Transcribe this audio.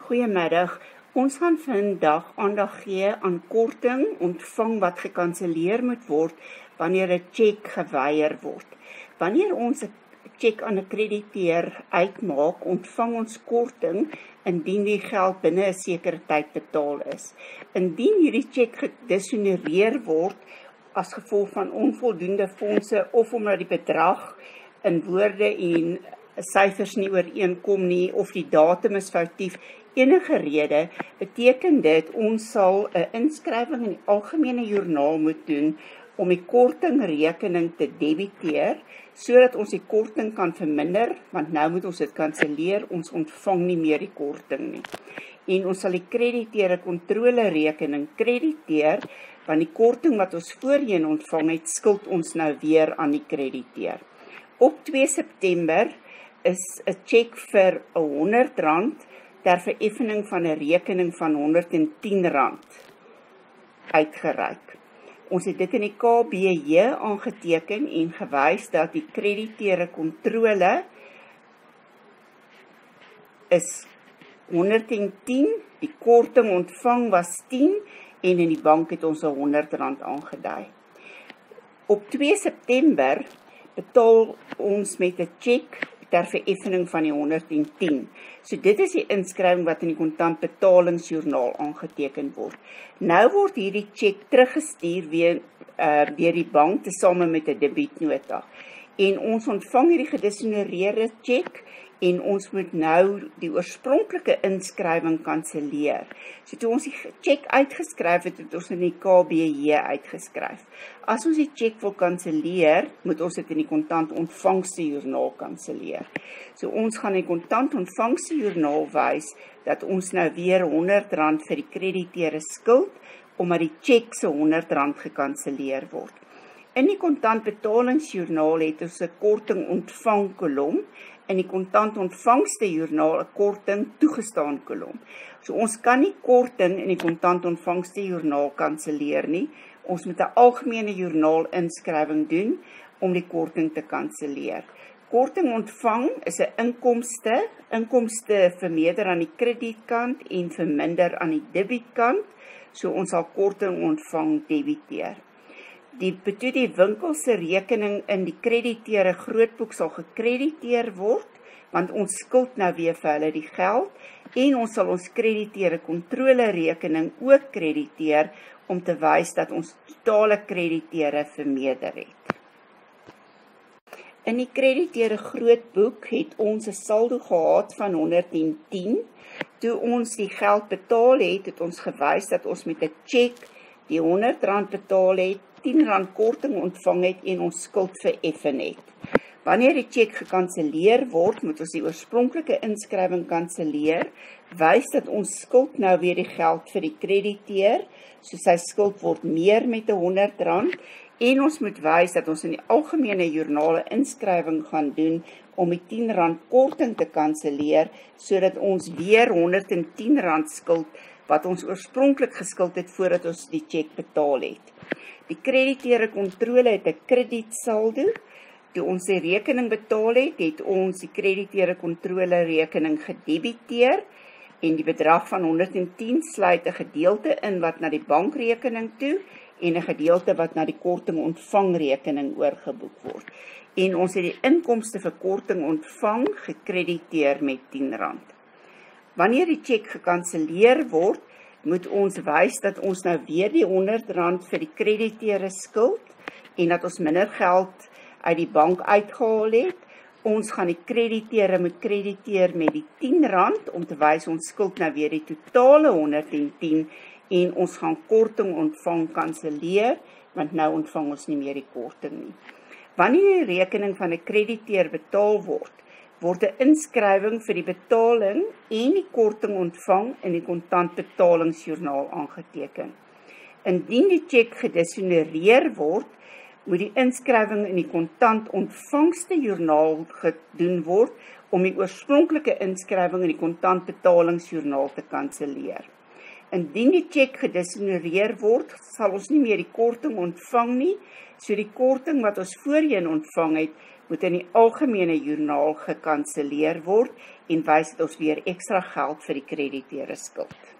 Goeiemiddag. Ons gaan vandag aandag gee aan korting ontvang wat gekanselleer moet word wanneer 'n tjek geweier word. Wanneer ons 'n tjek aan 'n krediteur uitmaak, ontvang ons korting indien die geld binne 'n sekere tyd betaal is. Indien hierdie tjek gedishonoreer word as gevolg van onvoldoende fondse of omdat die bedrag in woorde en syfers nie ooreenkom nie of die datum is foutief, enige rede, beteken dit ons sal 'n inskrywing in die algemene joernaal moet doen om die kortingrekening te debiteer, sodat ons die korting kan verminder, want nou moet ons dit kanselleer, ons ontvang nie meer die korting nie. En ons sal die krediteure kontrolerekening krediteer, want die korting wat ons voorheen ontvang het, skuld ons nou weer aan die krediteur. Op 2 September is 'n tjek vir R100 ter vereffening van 'n rekening van R110 uitgereik. Ons het dit in die KBJ aangeteken en gewys dat die krediteure kontrole is 110, die korting ontvang was 10 en in die bank het ons R100 aangedui. Op 2 September betaal ons met 'n tjek ter vereffening van die 110. So dit is die inskrywing wat in die kontantbetalingsjoernaal aangeteken word. Nou word hierdie tjek teruggestuur weer deur die bank tesame met 'n debietnota. En ons ontvang hierdie gedishonoreerde tjek en ons moet nou die oorspronklike inskrywing kanselleer. So toe ons die tjek uitgeskryf het, het ons in die KBJ uitgeskryf. As ons die tjek wil kanselleer, moet ons dit in die kontantontvangste joernaal kanselleer. So ons gaan in die kontantontvangste joernaal wys dat ons nou weer R100 vir die krediteure skuld, omdat die tjek se R100 gekanselleer word. In die kontantbetalingsjoernaal het ons 'n korting ontvang kolom, in die kontantontvangste joernaal 'n korting toegestaan kolom. So ons kan nie korting in die kontantontvangste joernaal kanselleer nie. Ons moet 'n algemene joernaal inskrywing doen om die korting te kanselleer. Korting ontvang is 'n inkomste vermeerder aan die kredietkant en verminder aan die debietkant. So ons sal korting ontvang debiteer. Die winkel se rekening in die krediteure grootboek sal gekrediteer word, want ons skuld nou weer vir hulle die geld, en ons sal ons krediteure kontrolerekening ook krediteer, om te wys dat ons totale krediteure vermeerder het. In die krediteure grootboek het ons 'n saldo gehad van 110. Toe ons die geld betaal het, het ons gewys dat ons met 'n tjek die R100 betaal het, R10 korting ontvang het en ons skuld vereffen het. Wanneer die tjek gekanselleer word, moet ons die oorspronklike inskrywing kanselleer, wys dat ons skuld nou weer die geld vir die krediteur, so sy skuld word meer met R100, en ons moet wys dat ons in die algemene joernale inskrywing gaan doen om die R10 korting te kanselleer, sodat ons weer R110 skuld, wat ons oorspronklik geskuld het voordat ons die tjek betaal het. Die krediteure kontrole het 'n kredietsaldo. Toe ons die rekening betaal het, het ons die krediteure kontrole rekening gedebiteer en die bedrag van 110 sluit 'n gedeelte in wat na die bankrekening toe en 'n gedeelte wat na die korting ontvangrekening oorgeboek word. En ons het die inkomste vir korting ontvang gekrediteer met R10. Wanneer die tjek gekanselleer word, moet ons wys dat ons nou weer die R100 vir die krediteure skuld en dat ons minder geld uit die bank uitgehaal het. Ons gaan die krediteure moet krediteer met die R10 om te wys ons skuld nou weer die totale 110 en ons gaan korting ontvang kanselleer, want nou ontvang ons nie meer die korting nie. Wanneer die rekening van 'n krediteur betaal word, word 'n inskrywing vir die betaling en die korting ontvang in die kontantbetalingsjoernaal aangeteken. Indien die tjek gedishonoreer word, moet die inskrywing in die kontantontvangste joernaal gedoen word om die oorspronklike inskrywing in die kontantbetalingsjoernaal te kanselleer. Indien die tjek gedishonoreer word, sal ons nie meer die korting ontvang nie, so die korting wat ons voorheen ontvang het, moet in die algemene joernaal gekanselleer word en wys dat ons weer ekstra geld vir die krediteure skuld.